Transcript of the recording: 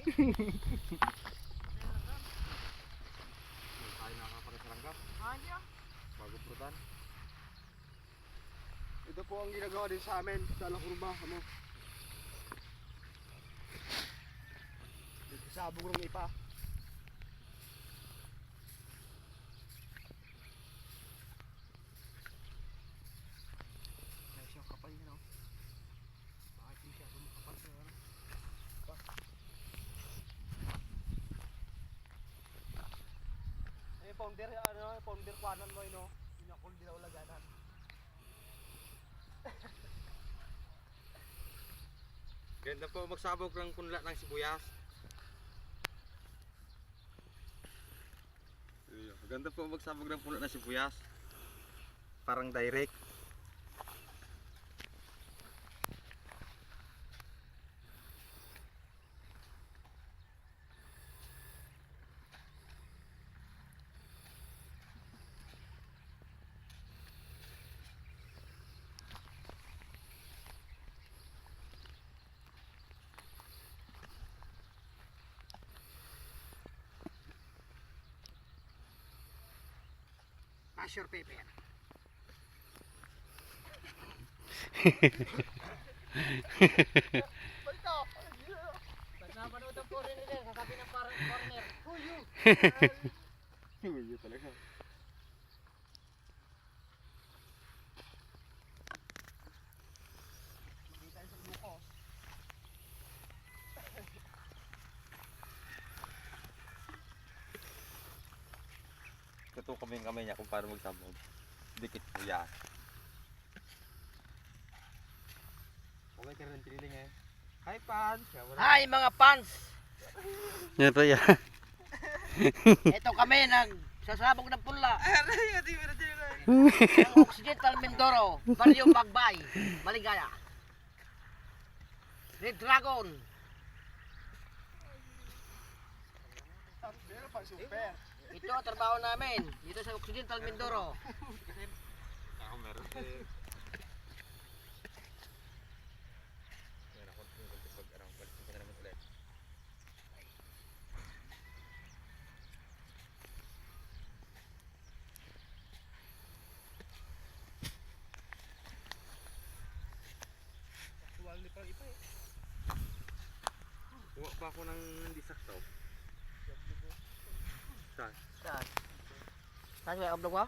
Tayo nakakapalit sa langgam. Bago prutan. Ito po ang ginagawa din sa amin sa La Curva. Ano? Sabog ng ipa. Nice yung kapal niya, no? Bakit hindi siya kapal sa ano? Eh, pounder, ano, pounder kuanan mo, no? Pinakul din na ulaganan. Ganda po magsabog ng punla ng sibuyas. Ganda po magsabog ng punla ng sibuyas. Parang direct. Mash your paper. Balito! Pag napanood ang foreigner, sasabi ng foreigner, who you? Uy, talaga. Hindi tayo sa lukos. Ito kami yung kamay niya kung paano magsabog. Dikit po yan. Okay ka rin tiniling eh. Hi Pans! Hi mga fans! Yan to yan. Ito kami nagsasabog ng pula. Ang Occidental Mindoro, Barrio Bagbay, Maligaya. Red Dragon. Ito ang trabaho namin dito sa Occidental Mindoro. Ako meron eh. Yan ako pag-arang balik ko na naman ulit. Wali pa ipa eh. Kuha pa ako ng hindi sakto. Saan? Saan? Saan yung ablog mo?